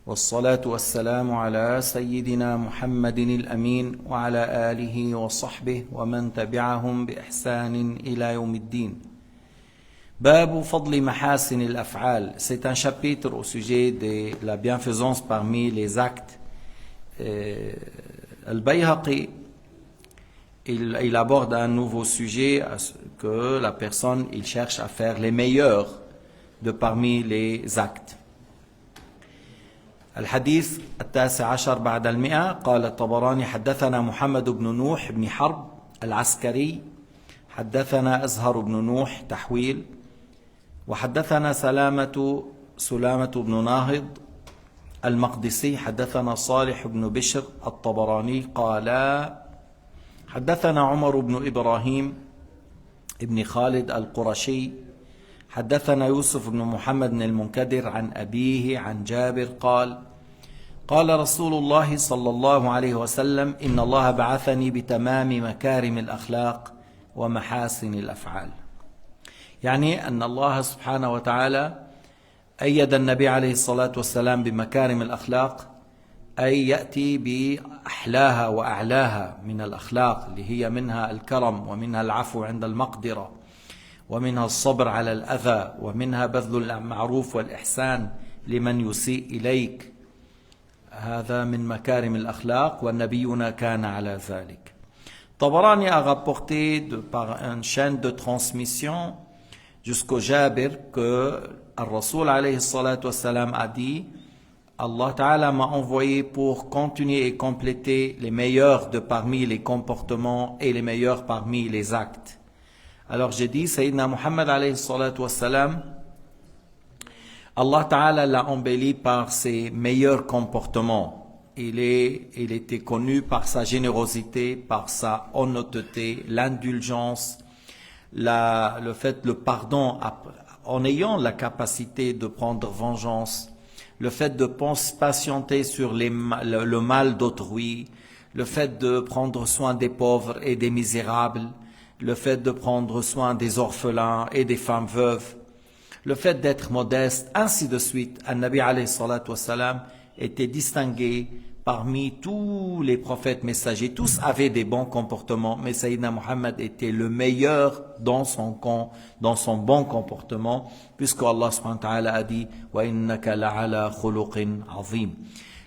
والصلاة والسلام على سيدنا محمد الأمين وعلى آله وصحبه ومن تبعهم بإحسان إلى يوم الدين. باب فضل محاسن الأفعال. C'est un chapitre au sujet de la bienfaisance parmi les actes. Al-Bayhaqi, il aborde un nouveau sujet, que la personne, il cherche à faire les meilleurs de parmi les actes. الحديث 19 بعد 100. قال الطبراني حدثنا محمد بن نوح بن حرب العسكري حدثنا أزهر بن نوح تحويل وحدثنا سلامة بن ناهض المقدسي حدثنا صالح بن بشر الطبراني قال حدثنا عمر بن إبراهيم ابن خالد القرشي حدثنا يوسف بن محمد بن المنكدر عن أبيه عن جابر قال قال رسول الله صلى الله عليه وسلم إن الله بعثني بتمام مكارم الأخلاق ومحاسن الأفعال. يعني أن الله سبحانه وتعالى أيد النبي عليه الصلاة والسلام بمكارم الأخلاق، أي يأتي بأحلاها وأعلاها من الأخلاق، اللي هي منها الكرم ومنها العفو عند المقدرة ومنها الصبر على الأذى ومنها بذل المعروف والإحسان لمن يسيء إليك. هذا من مكارم الأخلاق والنبينا كان على ذلك. Tabarani a rapporté par une chaîne de transmission jusqu'au Jabir que Al-Rasoul alayhi salatu wassalam a dit: Allah Ta'ala m'a envoyé pour continuer et compléter les meilleurs de parmi les comportements et les meilleurs parmi les actes. Alors j'ai dit, Sayyidina Muhammad alayhi salatu wassalam, Allah Ta'ala l'a embelli par ses meilleurs comportements. Il était connu par sa générosité, par sa honnêteté, l'indulgence, le pardon en ayant la capacité de prendre vengeance, le fait de patienter sur le mal d'autrui, le fait de prendre soin des pauvres et des misérables, le fait de prendre soin des orphelins et des femmes veuves, le fait d'être modeste, ainsi de suite. An-Nabi alayhi salatu wassalam était distingué parmi tous les prophètes messagers. Tous avaient des bons comportements, mais Sayyidina Muhammad était le meilleur dans son bon comportement, puisque Allah subhanahu wa ta'ala a dit وَإِنَّكَ لَعَلَى خُلُقٍ عَظِيمٍ.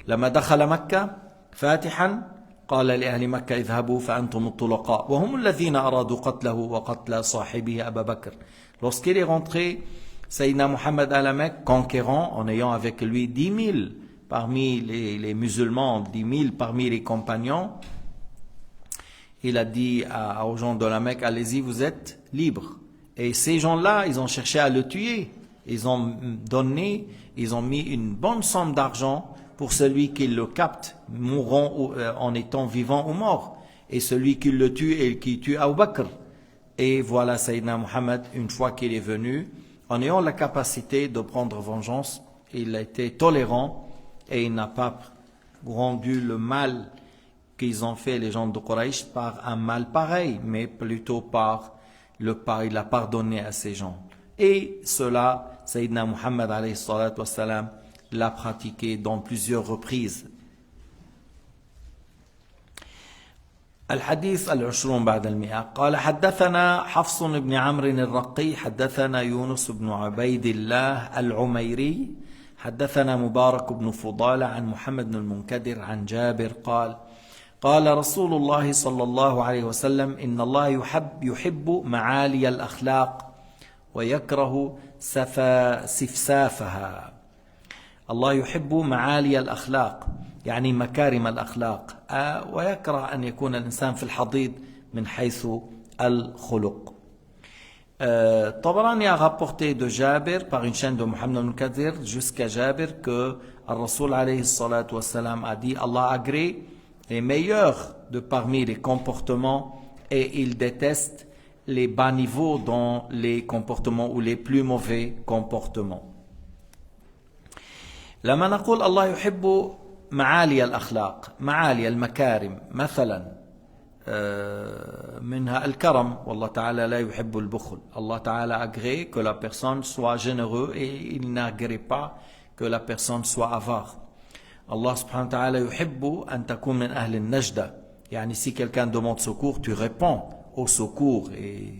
لما دخل مكة فاتحا قال لأهل مكة اذهبوا فأنتم الطلقاء وهم الذين أرادوا قتله وقتل صاحبه أبا بكر. Lorsqu'il est rentré, Sayyidina Muhammad à la Mecque, conquérant, en ayant avec lui 10 000 parmi les musulmans, 10 000 parmi les compagnons, il a dit aux gens de la Mecque: allez-y, vous êtes libres. Et ces gens-là, ils ont cherché à le tuer. Ils ont mis une bonne somme d'argent pour celui qui le capte, mourant en étant vivant ou mort, et celui qui le tue et qui tue Abu Bakr. Et voilà Sayyidina Muhammad, une fois qu'il est venu, en ayant la capacité de prendre vengeance, il a été tolérant et il n'a pas rendu le mal qu'ils ont fait les gens de Quraysh par un mal pareil, mais plutôt il a pardonné à ces gens. Et cela, Sayyidina Muhammad alayhi salatu wassalam l'a pratiqué dans plusieurs reprises. الحديث 20 بعد 100. قال حدثنا حفص بن عمرو الرقي حدثنا يونس بن عبيد الله العميري حدثنا مبارك بن فضالة عن محمد بن المنكدر عن جابر قال قال رسول الله صلى الله عليه وسلم إن الله يحب معالي الأخلاق ويكره سفسافها. الله يحب معالي الأخلاق يعني مكارم الأخلاق، ويكره أن يكون الإنسان في الحضيض من حيث الخلق. Tabarani a rapporté de Jabir par une chaîne de Muhammad al-Munkadir jusqu'à Jabir que Al-Rasoul alayhi salatu wassalam a dit: Allah agrée les meilleurs de parmi les comportements et il déteste les bas niveaux dans les comportements ou les plus mauvais comportements. لما نقول الله يحب معالي الأخلاق، معالي المكارم، مثلا منها الكرم، والله تعالى لا يحب البخل. Allah Ta'ala agrée que la personne soit généreux et il n'agrée pas que la personne soit avare. Allah subhanahu wa ta'ala yuhibbu an takun min ahli al-najda. Yani si quelqu'un demande secours, tu réponds au secours et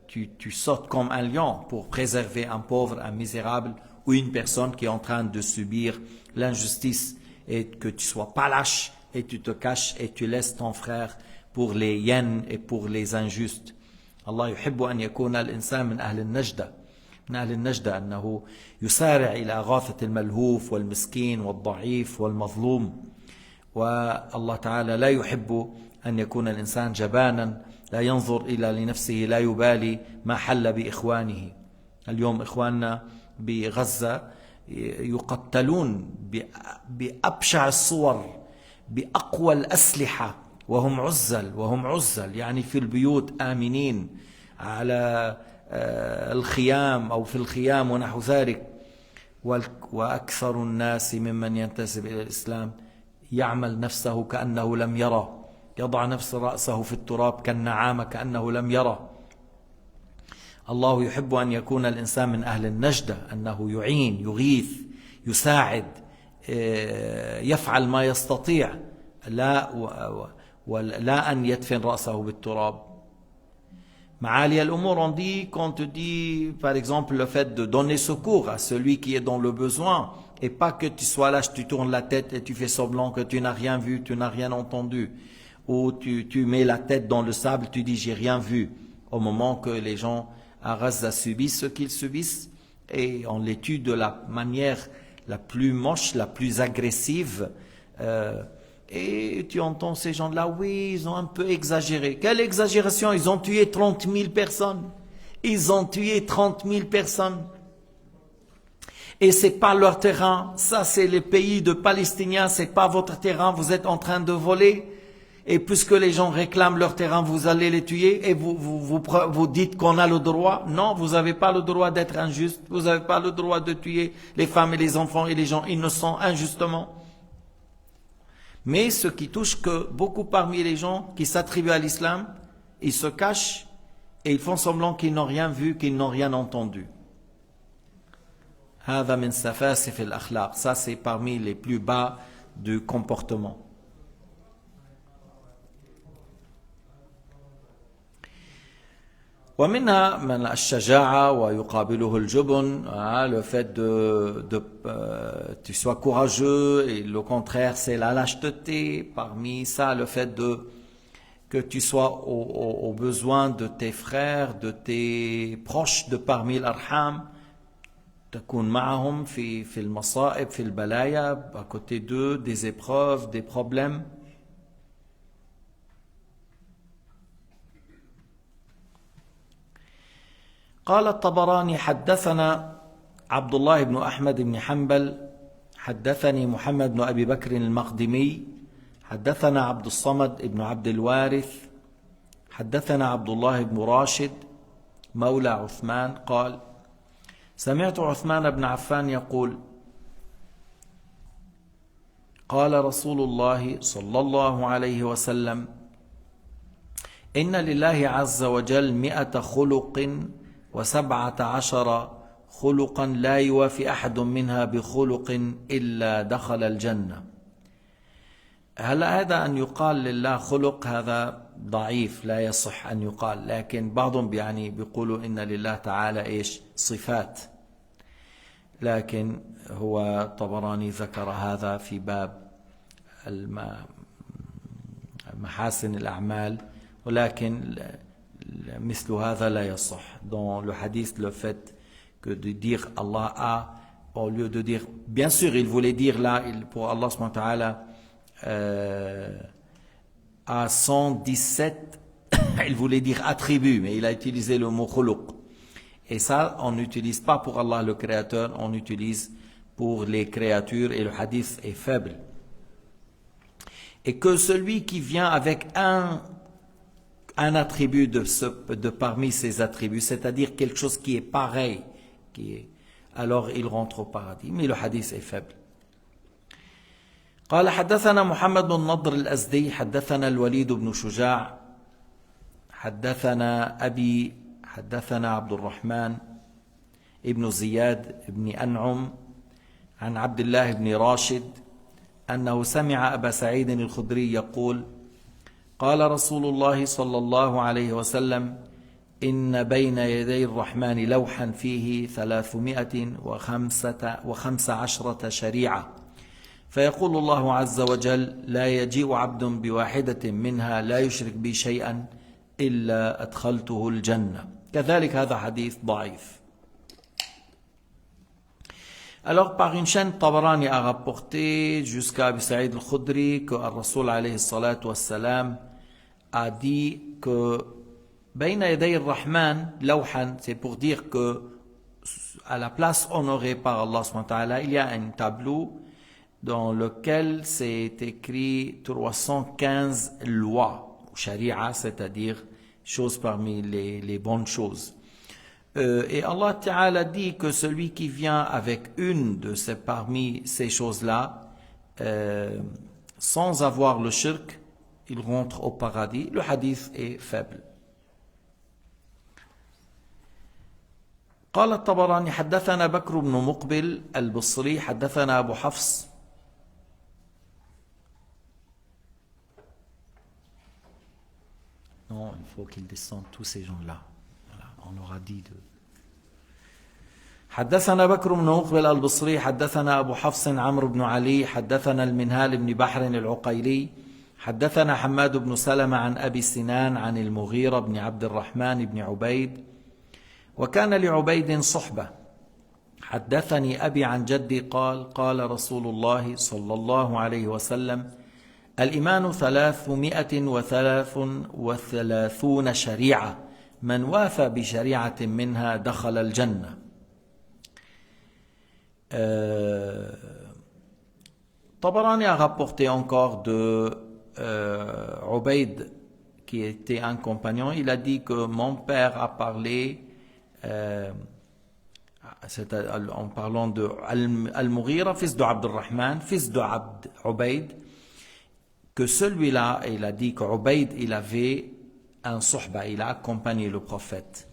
tu sautes comme un lion pour préserver un pauvre, un misérable ou une personne qui est en train de subir l'injustice, et que tu sois pas lâche et tu te caches et tu laisses ton frère pour les hyènes et pour les injustes. Allah yuhibbu an yakuna al-insan min ahli al-najda. من أهل النجدة أنه يسارع إلى إغاثة الملهوف والمسكين والضعيف والمظلوم. والله تعالى لا يحب أن يكون الإنسان جبانا لا ينظر إلى لنفسه لا يبالي ما حل بإخوانه. اليوم إخواننا بغزة يقتلون بأبشع الصور بأقوى الأسلحة وهم عزل يعني في البيوت آمنين على الخيام أو في الخيام ونحو ذلك. وأكثر الناس ممن ينتسب إلى الإسلام يعمل نفسه كأنه لم يرى، يضع نفس رأسه في التراب كالنعامة كأنه لم يرى. الله يحب أن يكون الإنسان من أهل النجدة، أنه يعين يغيث يساعد يفعل ما يستطيع، لا أن يدفن رأسه بالتراب. Ma'ali al-Umur, on dit, quand on te dit, par exemple, le fait de donner secours à celui qui est dans le besoin, et pas que tu sois là, tu tournes la tête et tu fais semblant que tu n'as rien vu, tu n'as rien entendu, ou tu mets la tête dans le sable, tu dis j'ai rien vu, au moment que les gens à Gaza subissent ce qu'ils subissent, et on les tue de la manière la plus moche, la plus agressive, et tu entends ces gens-là, oui, ils ont un peu exagéré. Quelle exagération? Ils ont tué 30 000 personnes. Ils ont tué 30 000 personnes. Et c'est pas leur terrain. Ça, c'est les pays de Palestiniens. C'est pas votre terrain. Vous êtes en train de voler. Et puisque les gens réclament leur terrain, vous allez les tuer. Et vous dites qu'on a le droit. Non, vous n'avez pas le droit d'être injuste. Vous n'avez pas le droit de tuer les femmes et les enfants et les gens innocents injustement. Mais ce qui touche que beaucoup parmi les gens qui s'attribuent à l'islam, ils se cachent et ils font semblant qu'ils n'ont rien vu, qu'ils n'ont rien entendu. Ça, c'est parmi les plus bas du comportement. ومنها من الشجاعة ويقابله الجبن, le fait tu sois courageux, et le contraire c'est la lâcheté. Parmi ça, le fait que tu sois au besoin de tes frères, de tes proches de parmi l'arham, تكون معهم في المصائب في البلايا, à côté d'eux, des épreuves, des problèmes. قال الطبراني حدثنا عبد الله بن أحمد بن حنبل حدثني محمد بن أبي بكر المقدمي حدثنا عبد الصمد بن عبد الوارث حدثنا عبد الله بن راشد مولى عثمان قال سمعت عثمان بن عفان يقول قال رسول الله صلى الله عليه وسلم إن لله عز وجل 100 خلق و17 خلقا لا يوافي أحد منها بخلق إلا دخل الجنة. هلا هذا أن يقال لله خلق هذا ضعيف لا يصح أن يقال, لكن بعضهم بيقولوا إن لله تعالى إيش صفات, لكن هو طبراني ذكر هذا في باب محاسن الأعمال, ولكن مثل هذا لا يصح. Dans le hadith, le fait que de dire Allah a, au lieu de dire, bien sûr il voulait dire là pour Allah subhanahu wa ta'ala à 117 il voulait dire attribut, mais il a utilisé le mot khuluq, et ça on n'utilise pas pour Allah le créateur, on utilise pour les créatures, et le hadith est faible. Et que celui qui vient avec un attribut de parmi ces attributs, c'est-à-dire quelque chose qui est pareil, alors il rentre au paradis. Mais le hadith est faible. قال حدثنا محمد بن نضر الأزدي حدثنا الوليد بن شجاع حدثنا أبي حدثنا عبد الرحمن ابن زياد بن أنعم عن عبد الله بن راشد أنه سمع أبا سعيد الخدري يقول قال رسول الله صلى الله عليه وسلم إن بين يدي الرحمن لوحا فيه 315 شريعة فيقول الله عز وجل لا يجيء عبد بواحدة منها لا يشرك بي شيئا إلا أدخلته الجنة. كذلك هذا حديث ضعيف. Alors par une chaîne, Tabarani a rapporté jusqu'à Abu Saïd al-Khudri que le Rasoul alayhi salatu wassalam a dit que Bayna yaday ar-Rahman lawhan, c'est pour dire que à la place honorée par Allah subhanahu wa ta'ala, il y a un tableau dans lequel c'est écrit 315 lois, sharia, c'est-à-dire choses parmi les bonnes choses. Et Allah Ta'ala dit que celui qui vient avec une de ces parmi ces choses-là, sans avoir le shirk, il rentre au paradis. Le hadith est faible. قال الطبراني حدثنا بكر بن مقبل البصري حدثنا أبو حفص Non, il faut qu'ils descendent tous ces gens-là. Voilà, on leur a dit de... حدثنا بكر بن مقبل البصري حدثنا أبو حفص عمرو بن علي حدثنا المنهال بن بحر العقيلي حدثنا حماد بن سلمة عن أبي سنان عن المغيرة بن عبد الرحمن بن عبيد وكان لعبيد صحبة حدثني أبي عن جدي قال قال رسول الله صلى الله عليه وسلم الإيمان 333 شريعة من وافى بشريعة منها دخل الجنة. Tabarani a rapporté encore de Ubayd qui était un compagnon. Il a dit que mon père a parlé en parlant de Al-Mughira, fils de Abd al-Rahman, fils de Abd Ubayd, que celui-là, il a dit qu'Ubayd, il avait un sohba, il a accompagné le prophète.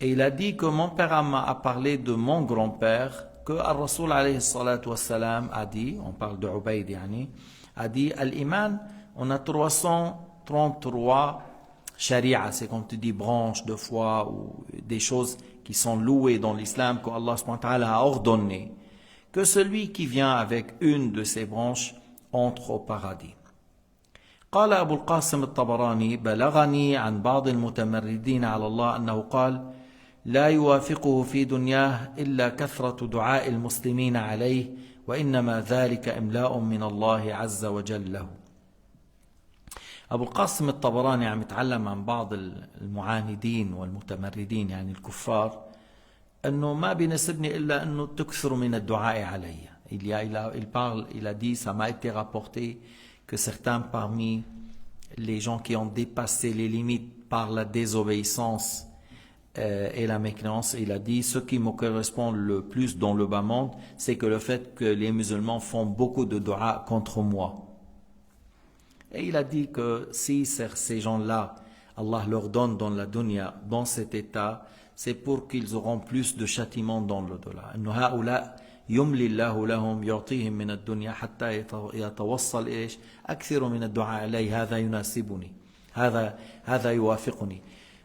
Et il a dit que mon père a parlé de mon grand-père, que Al-Rasoul alayhi salatu wassalam a dit, on parle de Ubayd yani, a dit Al-Iman, on a 333 sharia, c'est comme tu dis branches de foi ou des choses qui sont louées dans l'islam que Allah subhanahu wa ta'ala a ordonné, que celui qui vient avec une de ces branches entre au paradis. قال أبو القاسم الطبراني بلغني عن بعض المتمردين على الله أنه قال لا يوافقه في دنياه إلا كثرة دعاء المسلمين عليه وإنما ذلك إملاء من الله عز وجل له. أبو القاسم الطبراني عم يتعلم عن بعض المعاندين والمتمردين يعني الكفار أنه ما بيناسبني إلا أنه تكثر من الدعاء علي. Il a dit, ça m'a été rapporté que certains parmi les gens qui ont dépassé les limites par la désobéissance et la mécréance, il a dit, ce qui me correspond le plus dans le bas monde, c'est que le fait que les musulmans font beaucoup de dua contre moi. Et il a dit que si ces gens-là, Allah leur donne dans la dunya, dans cet état, c'est pour qu'ils auront plus de châtiments dans l'au-delà. يملي الله لهم يعطيهم من الدنيا حتى يتوصل إيش أكثر من الدعاء عليه هذا يناسبني هذا يوافقني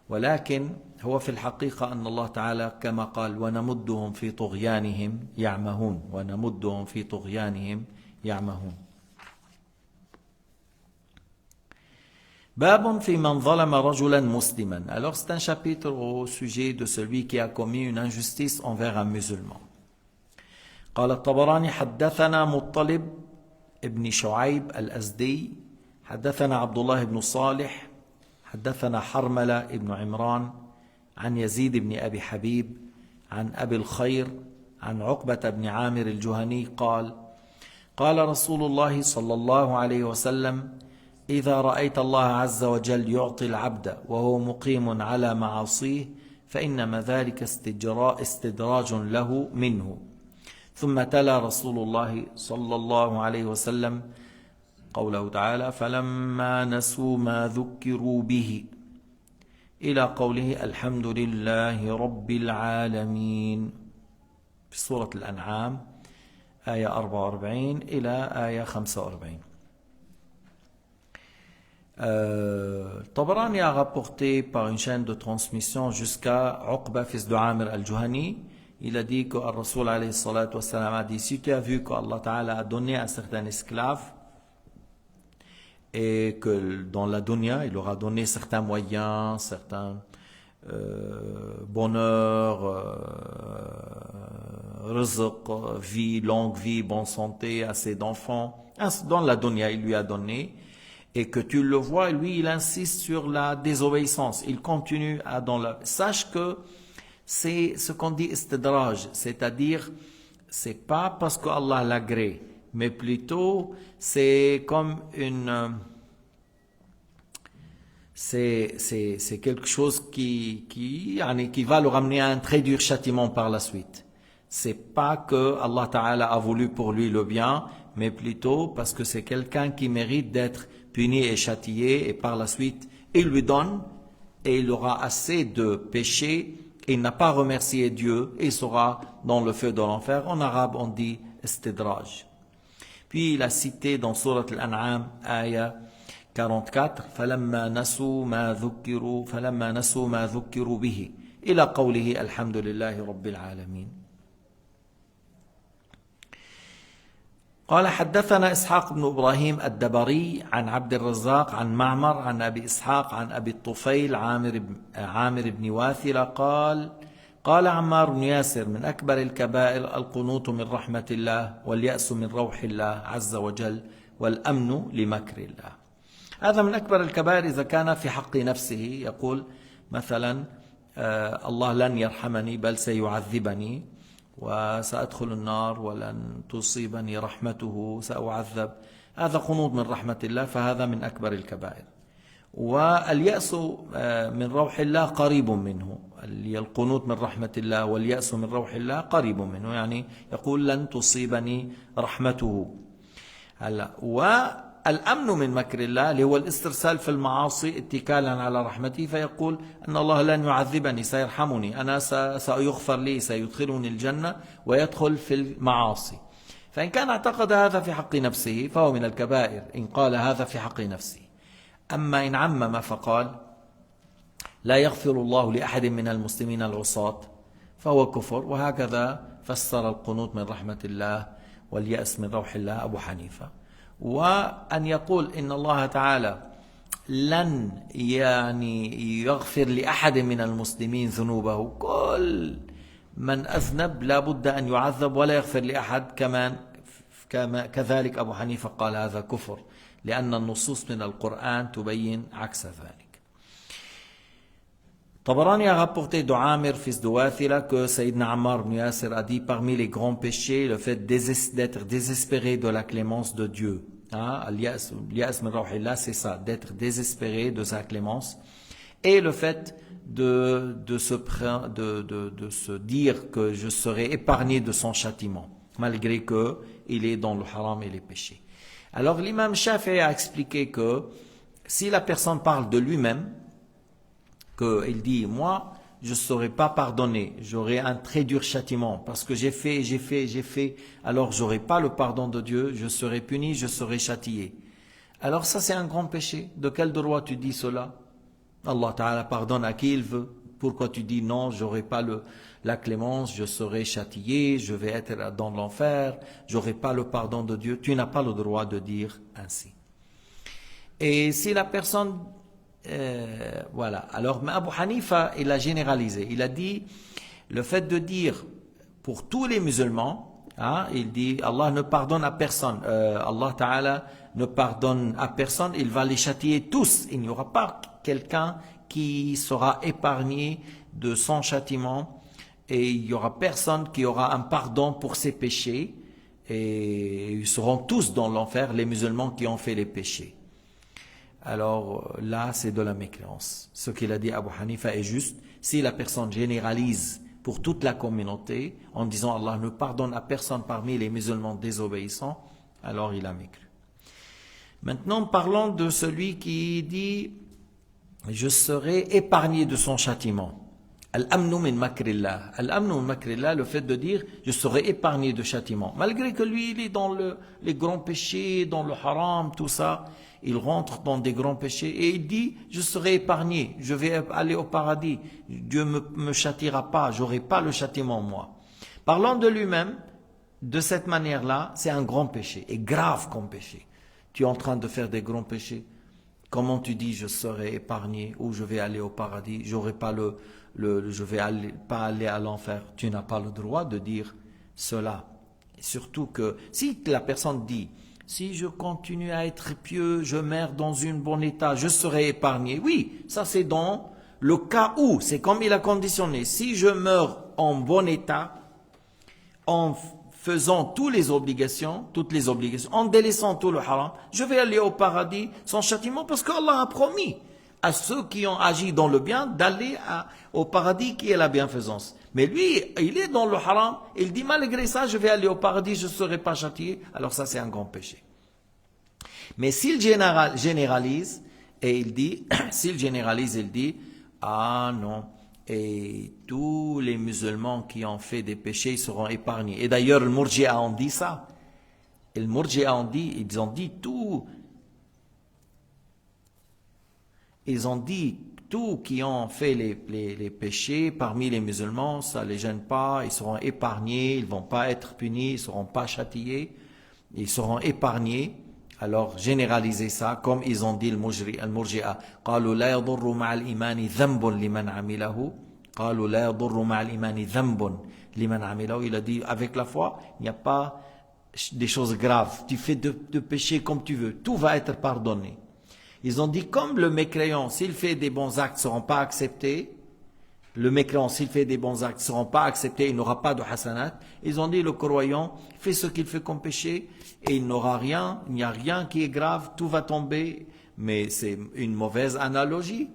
ولكن هو في الحقيقة أن الله تعالى كما قال ونمدهم في طغيانهم يعمهون باب في من ظلم رجلا مسلما. Alors c'est un chapitre au sujet de celui qui a commis une injustice envers un musulman. قال الطبراني حدثنا مطلب ابن شعيب الأزدي حدثنا عبد الله بن صالح حدثنا حرملة ابن عمران عن يزيد بن أبي حبيب عن أبي الخير عن عقبة بن عامر الجهني قال قال رسول الله صلى الله عليه وسلم إذا رأيت الله عز وجل يعطي العبد وهو مقيم على معاصيه فإنما ذلك استدراج له منه. ثم تلا رسول الله صلى الله عليه وسلم قوله تعالى فلما نسوا ما ذكروا به إلى قوله الحمد لله رب العالمين في سورة الأنعام. آية 44 إلى آية 45. Tabarani a rapporté par une chaîne de transmission jusqu'à Uqba, fils de Amir al-Juhani. Il a dit que le Rasoul alayhi salatu wassalam a dit, si tu as vu qu'Allah Ta'ala a donné à certains esclaves et que dans la dunya, il leur a donné certains moyens, certains bonheur, rizq, vie, longue vie, bonne santé, assez d'enfants. Dans la dunya, il lui a donné. Et que tu le vois, lui, il insiste sur la désobéissance. Il continue à dans la... Sache que c'est ce qu'on dit istidraj, c'est-à-dire, c'est pas parce que Allah l'agrée, mais plutôt, c'est comme une... c'est quelque chose qui va le ramener à un très dur châtiment par la suite. C'est pas que Allah Ta'ala a voulu pour lui le bien, mais plutôt parce que c'est quelqu'un qui mérite d'être puni et châtié, et par la suite, il lui donne, et il aura assez de péchés, et il n'a pas remercié Dieu, et il sera dans le feu de l'enfer. En arabe, on dit istidraj. Puis il a cité dans Surat Al-An'am, ayah 44, فَلَمَّا نَسُوا مَا ذُكِّرُوا بِهِ إلى قوله الحمد لله رب العالمين. قال حدثنا إسحاق بن إبراهيم الدبري عن عبد الرزاق عن معمر عن أبي إسحاق عن أبي الطفيل عامر بن واثلة قال عمار بن ياسر من أكبر الكبائر القنوط من رحمة الله واليأس من روح الله عز وجل والأمن لمكر الله. هذا من أكبر الكبائر إذا كان في حق نفسه، يقول مثلا الله لن يرحمني بل سيعذبني وسأدخل النار ولن تصيبني رحمته سأعذب، هذا قنوط من رحمة الله، فهذا من أكبر الكبائر. واليأس من روح الله قريب منه، القنوط من رحمة الله واليأس من روح الله قريب منه، يعني يقول لن تصيبني رحمته. هلا والأمن من مكر الله اللي هو الاسترسال في المعاصي اتكالا على رحمته، فيقول أن الله لن يعذبني سيرحمني، أنا سيغفر لي، سيدخلني الجنة ويدخل في المعاصي. فإن كان اعتقد هذا في حق نفسه فهو من الكبائر إن قال هذا في حق نفسه. أما إن عمم فقال لا يغفر الله لأحد من المسلمين العصاة فهو كفر. وهكذا فسر القنوط من رحمة الله واليأس من روح الله أبو حنيفة. وأن يقول إن الله تعالى لن يغفر لأحد من المسلمين ذنوبه، كل من أذنب لا بد أن يعذب ولا يغفر لأحد، كذلك أبو حنيفة قال هذا كفر، لأن النصوص من القرآن تبين عكس ذلك. Tabarani a rapporté de Amir, fils de Wathila, que Sayyidina Ammar ibn Yasir a dit parmi les grands péchés le fait d'être désespéré de la clémence de Dieu. Al-Yas min rawhillah, c'est ça, d'être désespéré de sa clémence, et le fait de se dire que je serai épargné de son châtiment, malgré qu'il est dans le haram et les péchés. Alors l'imam Shafi'i a expliqué que si la personne parle de lui-même, qu'il dit, moi, je ne serai pas pardonné, j'aurai un très dur châtiment, parce que j'ai fait, alors je n'aurai pas le pardon de Dieu, je serai puni, je serai châtié. Alors ça c'est un grand péché. De quel droit tu dis cela? Allah Ta'ala pardonne à qui il veut. Pourquoi tu dis non, j'aurai pas la clémence, je serai châtié, je vais être dans l'enfer, j'aurai pas le pardon de Dieu? Tu n'as pas le droit de dire ainsi. Et si la personne voilà. Alors Abu Hanifa, il a généralisé. Il a dit, le fait de dire pour tous les musulmans, il dit Allah ne pardonne à personne, Allah Ta'ala ne pardonne à personne, il va les châtier tous. Il n'y aura pas quelqu'un qui sera épargné de son châtiment, et il n'y aura personne qui aura un pardon pour ses péchés, et ils seront tous dans l'enfer, les musulmans qui ont fait les péchés. Alors là, c'est de la mécréance. Ce qu'il a dit Abu Hanifa est juste. Si la personne généralise pour toute la communauté en disant Allah ne pardonne à personne parmi les musulmans désobéissants, alors il a mécru. Maintenant, parlons de celui qui dit je serai épargné de son châtiment. Al-amnu min makrillah. Al-amnu min makrillah, le fait de dire je serai épargné de châtiment. Malgré que lui, il est dans les grands péchés, dans le haram, tout ça, il rentre dans des grands péchés et il dit je serai épargné, je vais aller au paradis. Dieu me châtiera pas, j'aurai pas le châtiment moi. Parlant de lui-même, de cette manière-là, c'est un grand péché, et grave comme péché. Tu es en train de faire des grands péchés. Comment tu dis je serai épargné ou je vais aller au paradis, j'aurai pas je vais pas aller à l'enfer. Tu n'as pas le droit de dire cela. Et surtout que si la personne dit si je continue à être pieux, je meurs dans un bon état, je serai épargné. Oui, ça c'est dans le cas où, c'est comme il a conditionné. Si je meurs en bon état, en faisant toutes les obligations, en délaissant tout le haram, je vais aller au paradis sans châtiment parce qu'Allah a promis à ceux qui ont agi dans le bien d'aller au paradis qui est la bienfaisance. Mais lui, il est dans le haram, il dit malgré ça, je vais aller au paradis, je ne serai pas châtié. Alors ça, c'est un grand péché. Mais s'il généralise, et il dit, il dit, ah non, et tous les musulmans qui ont fait des péchés seront épargnés. Et d'ailleurs, le Murji'a ont dit ça. Et le Murji'a ont dit, ils ont dit tout. Ils ont dit tous qui ont fait les péchés parmi les musulmans, ça ne les gêne pas, ils seront épargnés, ils ne vont pas être punis, ils ne seront pas châtiés, ils seront épargnés. Alors généraliser ça, comme ils ont dit al-Murji'a, قالوا لا يضر مع الإيمان ذنب لمن عمله قالوا لا يضر مع الإيمان ذنب لمن عمله. Il a dit avec la foi, il n'y a pas des choses graves. Tu fais de péchés comme tu veux, tout va être pardonné. Ils ont dit comme le mécréant, s'il fait des bons actes, ne seront pas acceptés. Le mécréant, s'il fait des bons actes, ne seront pas acceptés, il n'aura pas de hasanat. Ils ont dit le croyant fait ce qu'il fait comme péché et il n'aura rien, il n'y a rien qui est grave, tout va tomber. Mais c'est une mauvaise analogie.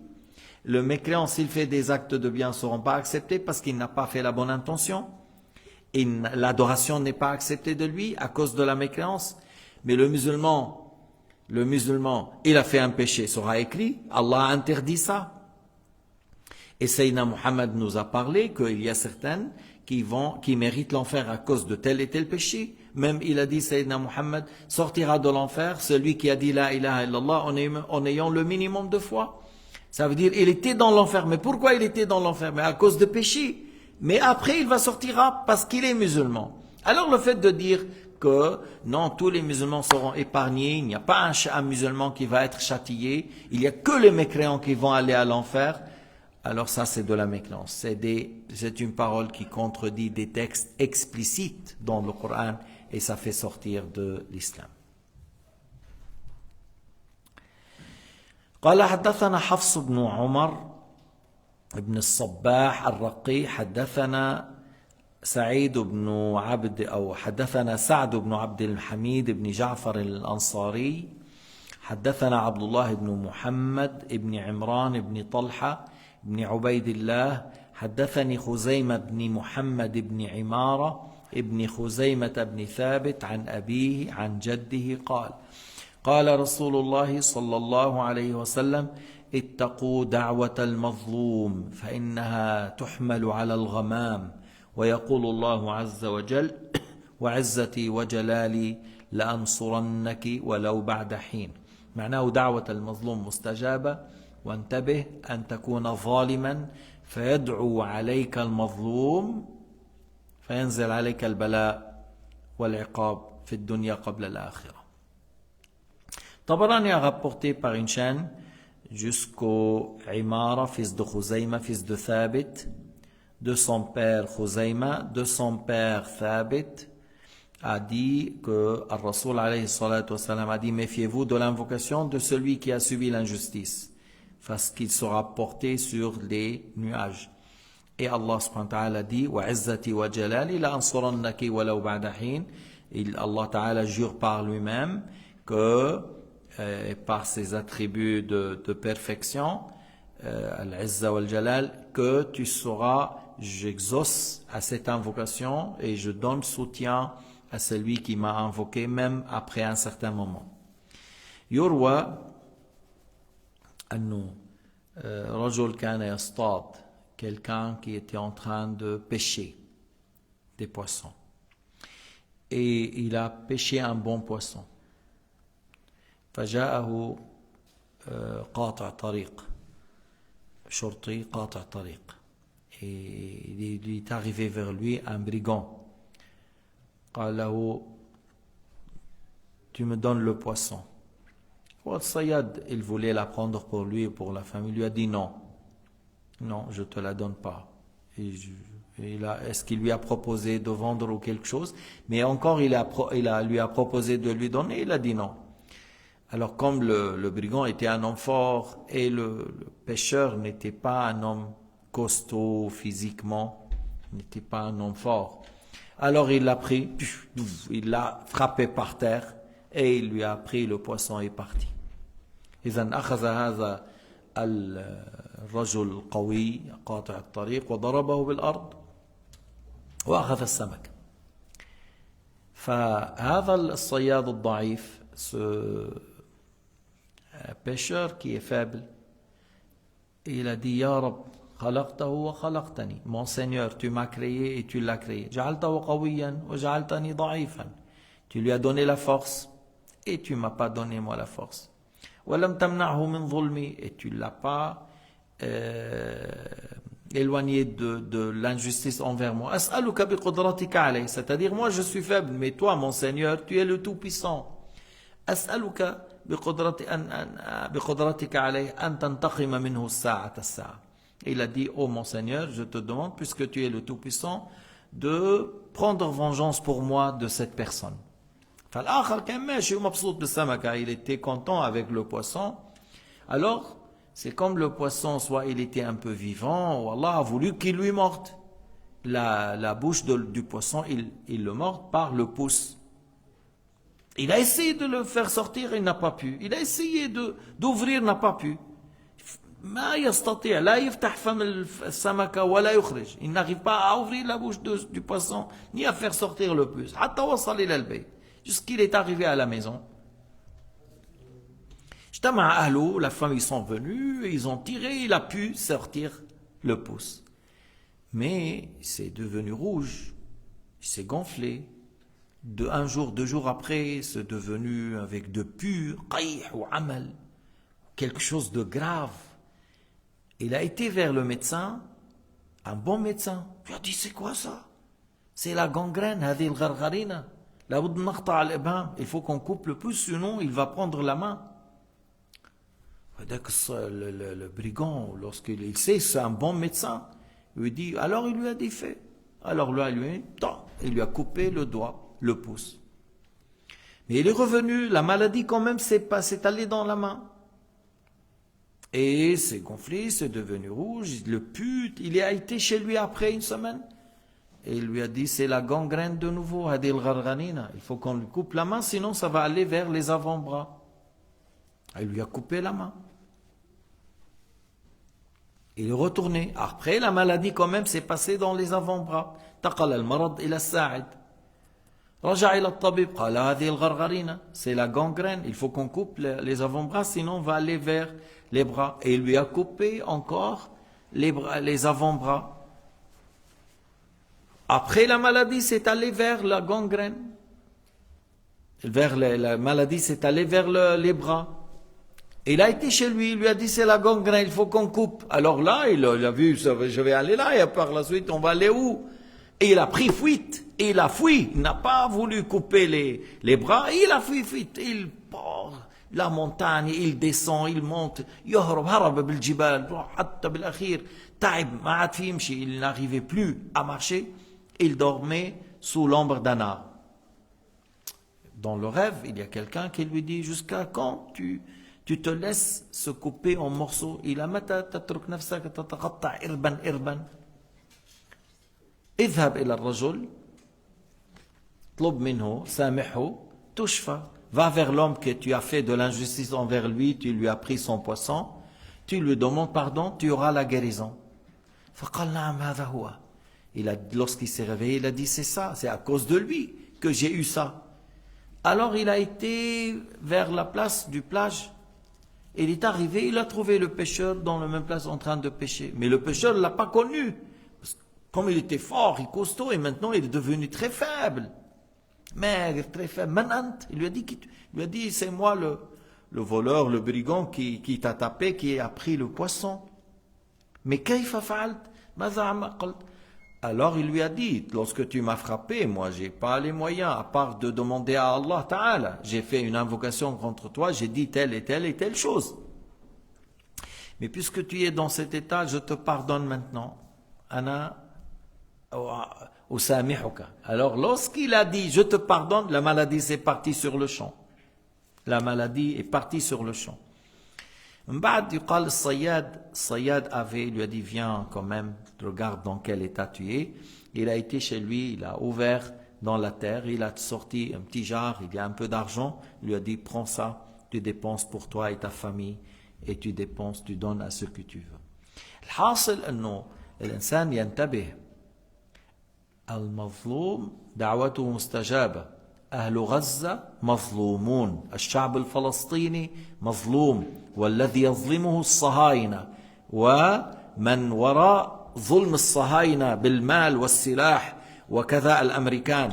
Le mécréant, s'il fait des actes de bien, ne seront pas acceptés parce qu'il n'a pas fait la bonne intention. Et l'adoration n'est pas acceptée de lui à cause de la mécréance. Mais le musulman, il a fait un péché, sera écrit, Allah a interdit ça. Et Sayyidina Muhammad nous a parlé qu'il y a certaines qui méritent l'enfer à cause de tel et tel péché. Même il a dit, Sayyidina Muhammad, sortira de l'enfer celui qui a dit la ilaha illallah en ayant le minimum de foi. Ça veut dire, il était dans l'enfer. Mais pourquoi il était dans l'enfer? Mais à cause de péché. Mais après, il va sortir parce qu'il est musulman. Alors le fait de dire que non, tous les musulmans seront épargnés, il n'y a pas un musulman qui va être châtié, il n'y a que les mécréants qui vont aller à l'enfer, alors ça c'est de la mécréance. C'est une parole qui contredit des textes explicites dans le Coran et ça fait sortir de l'islam. قال حدثنا حفص بن عمر بن الصباح الرقي حدثنا سعيد بن حدثنا سعد بن عبد الحميد بن جعفر الأنصاري حدثنا عبد الله بن محمد بن عمران بن طلحة بن عبيد الله حدثني خزيمة بن محمد بن عمارة بن خزيمة بن ثابت عن أبيه عن جده قال رسول الله صلى الله عليه وسلم اتقوا دعوة المظلوم فإنها تحمل على الغمام ويقول الله عز وجل وعزتي وجلالي لأنصرنك ولو بعد حين. معناه دعوة المظلوم مستجابة وانتبه أن تكون ظالما فيدعو عليك المظلوم فينزل عليك البلاء والعقاب في الدنيا قبل الآخرة. Tabarani a rapporté par une chaîne jusqu'au Imara, fils de Khuzayma, fils de Thabit, de son père Khuzayma, de son père Thabit, a dit que Ar-Rasoul alayhi salatu wassalam a dit méfiez-vous de l'invocation de celui qui a subi l'injustice, parce qu'il sera porté sur les nuages. Et Allah subhanahu wa ta'ala dit wa izzati wa jalali la ansurannaki walau ba'da hin. Allah ta'ala jure par lui-même que par ses attributs de perfection, al-izza wal-jalal, que tu sauras, j'exauce à cette invocation et je donne soutien à celui qui m'a invoqué même après un certain moment. يروى أنه رجل كان يصطاد quelqu'un qui était en train de pêcher des poissons. Et il a pêché un bon poisson. فجاءه قاطع طريق شرطي قاطع طريق. Et il est arrivé vers lui un brigand. قال له tu me donnes le poisson. Al-Sayyad, il voulait la prendre pour lui et pour la famille. Il lui a dit non. Non, je ne te la donne pas. Est-ce qu'il lui a proposé de vendre ou quelque chose? Mais encore, lui a proposé de lui donner, il a dit non. Alors comme le brigand était un homme fort et le pêcheur n'était pas un homme costaud physiquement, n'était pas un homme fort, alors il l'a pris, il l'a frappé par terre et il lui a pris le poisson et est parti. إذن أخذ هذا الرجل القوي قاطع الطريق وضربه بالأرض وأخذ السمك. فهذا الصياد الضعيف, ce pêcheur qui est faible, il a dit Ya Rab, خلقته وخلقتني. Mon Seigneur, tu m'as créé et tu l'as créé. جعلته قويا وجعلتني ضعيفا. Tu lui as donné la force et tu m'as pas donné moi la force. ولم تمنعه من ظلمي, et tu l'as pas éloigné de l'injustice envers moi. أسألك بقدرتك عليه, c'est-à-dire moi je suis faible, mais toi mon Seigneur, tu es le tout-puissant. أسألك بقدرتك عليه أن تنتقم منه الساعة الساعة. Il a dit, oh mon Seigneur, je te demande, puisque tu es le tout-puissant, de prendre vengeance pour moi de cette personne. Il était content avec le poisson. Alors, c'est comme le poisson, soit il était un peu vivant, ou Allah a voulu qu'il lui morde. La bouche du poisson, il le mord par le pouce. Il a essayé de le faire sortir, il n'a pas pu. Il a essayé d'ouvrir, n'a pas pu. Il n'arrive pas à ouvrir la bouche du poisson, ni à faire sortir le pouce. Jusqu'il est arrivé à la maison. La famille sont venus, ils ont tiré, il a pu sortir le pouce. Mais c'est devenu rouge, il s'est gonflé. Un jour, 2 jours après, c'est devenu avec de pur, quelque chose de grave. Il a été vers le médecin, un bon médecin. Il a dit, c'est quoi ça? C'est la gangrène, هذه الغرغرينة. Il faut qu'on coupe le pouce, sinon il va prendre la main. Le brigand, lorsqu'il sait c'est un bon médecin, il lui dit, alors il lui a dit fait. Alors là, il lui a coupé le doigt, le pouce. Mais il est revenu, la maladie quand même s'est allée dans la main. Et c'est gonflé, c'est devenu rouge, le pute, il a été chez lui après 1 semaine. Et il lui a dit, c'est la gangrène de nouveau, il faut qu'on lui coupe la main, sinon ça va aller vers les avant-bras. Il lui a coupé la main. Il est retourné. Après, la maladie quand même s'est passée dans les avant-bras. C'est la gangrène, il faut qu'on coupe les avant-bras, sinon on va aller vers les bras. Et il lui a coupé encore les avant-bras. Après la maladie, c'est allé vers la gangrène. La maladie, c'est allé vers les bras. Il a été chez lui, il lui a dit c'est la gangrène, il faut qu'on coupe. Alors là, il a vu, je vais aller là, et par la suite, on va aller où? Et il a pris fuite, et il a fui, il n'a pas voulu couper les bras, et il a fui fuite. Il part la montagne, il descend, il monte, il n'arrivait plus à marcher, il dormait sous l'ombre d'un arbre. Dans le rêve, il y a quelqu'un qui lui dit, jusqu'à quand tu te laisses se couper en morceaux. Il a متى تترك نفسك تتقطع إربا. اذهب إلى الرجل اطلب منه سامحه تشفى. Va vers l'homme que tu as fait de l'injustice envers lui, tu lui as pris son poisson, tu lui demandes pardon, tu auras la guérison. فقال نعم هذا هو. Lorsqu'il s'est réveillé, il a dit c'est ça, c'est à cause de lui que j'ai eu ça. Alors il a été vers la place du plage. Il est arrivé, il a trouvé le pêcheur dans la même place en train de pêcher. Mais le pêcheur ne l'a pas connu. Parce que comme il était fort et costaud, et maintenant il est devenu très faible. Maigre, très faible. Manant, il lui a dit, c'est moi le voleur, le brigand qui t'a tapé, qui a pris le poisson. Mais kayfa fa'alt? Maza qalt? Alors il lui a dit, lorsque tu m'as frappé, moi j'ai pas les moyens, à part de demander à Allah Ta'ala. J'ai fait une invocation contre toi, j'ai dit telle et telle et telle chose. Mais puisque tu es dans cet état, je te pardonne maintenant. Ana usamihuka. Alors lorsqu'il a dit, je te pardonne, la maladie s'est partie sur le champ. La maladie est partie sur le champ. M'ba'd yuqal Sayyad avait, lui a dit, viens quand même, regarde dans quel état tu es. Il a été chez lui, il a ouvert dans la terre, il a sorti un petit jar, il y a un peu d'argent, il lui a dit, prends ça, tu dépenses pour toi et ta famille, et tu dépenses, tu donnes à ce que tu veux. الحاصل انه الانسان ينتبه المظلوم دعوته مستجابة أهل غزة مظلومون الشعب الفلسطيني مظلوم والذي يظلمه الصهاينة ومن وراء ظلم الصهاينة بالمال والسلاح وكذا الأمريكان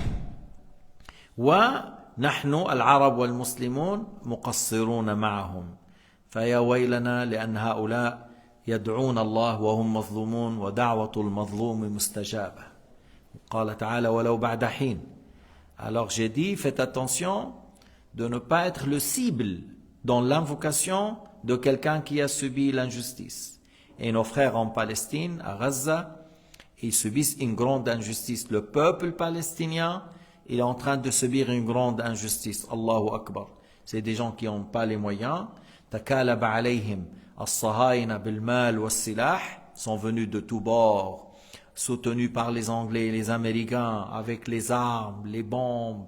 ونحن العرب والمسلمون مقصرون معهم فيا ويلنا لأن هؤلاء يدعون الله وهم مظلومون ودعوة المظلوم مستجابة قال تعالى ولو بعد حين. Alors j'ai dit, faites attention de ne pas être le cible dans l'invocation de quelqu'un qui a subi l'injustice. Et nos frères en Palestine, à Gaza, ils subissent une grande injustice. Le peuple palestinien, il est en train de subir une grande injustice. Allahu Akbar. C'est des gens qui n'ont pas les moyens. تكالب عليهم الصهاينة بالمال والسلاح sont venus de tous bords. Soutenus par les Anglais, les Américains, avec les armes, les bombes,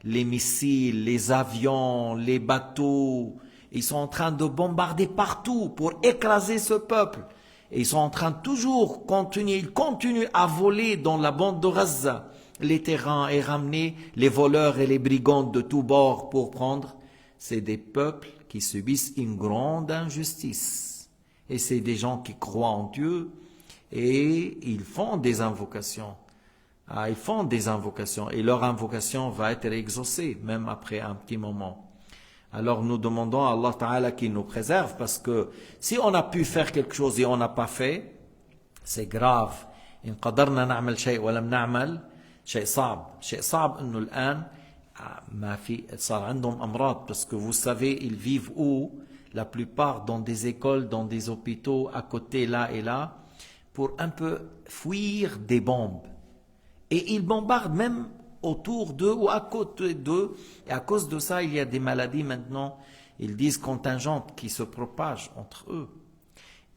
les missiles, les avions, les bateaux. Ils sont en train de bombarder partout pour écraser ce peuple. Et ils sont en train de toujours continuer, ils continuent à voler dans la bande de Gaza les terrains et ramener les voleurs et les brigands de tous bords pour prendre. C'est des peuples qui subissent une grande injustice. Et c'est des gens qui croient en Dieu. Et ils font des invocations. Ils font des invocations. Et leur invocation va être exaucée, même après un petit moment. Alors nous demandons à Allah Ta'ala qu'il nous préserve, parce que si on a pu faire quelque chose et on n'a pas fait, c'est grave. إن قدرنا نعمل شيء ولم نعمل شيء صعب. شيء صعب إنه الآن ما في صار عندهم أمراض, parce que vous savez ils vivent où? La plupart dans des écoles, dans des hôpitaux, à côté là et là, pour un peu fuir des bombes. Et ils bombardent même autour d'eux ou à côté d'eux. Et à cause de ça, il y a des maladies maintenant, ils disent contingentes, qui se propagent entre eux.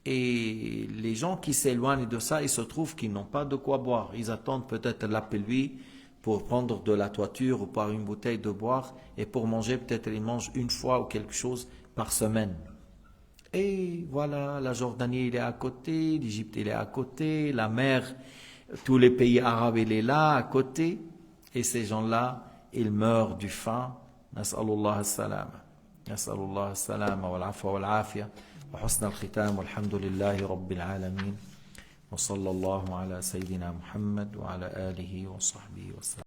Et les gens qui s'éloignent de ça, ils se trouvent qu'ils n'ont pas de quoi boire. Ils attendent peut-être la pluie pour prendre de la toiture ou par une bouteille de boire. Et pour manger, peut-être ils mangent une fois ou quelque chose par semaine. Et voilà, la Jordanie, il est à côté, l'Égypte, il est à côté, la mer, tous les pays arabes, il est là, à côté. Et ces gens-là, ils meurent du faim. Nas'alullah as-salama. Nas'alullah as-salama wal-afwa wal-afia. Wa husna al-khitam walhamdulillahi rabbil alamin. Wa sallallahu ala sayyidina Muhammad wa ala alihi wa sahbihi wa sallam.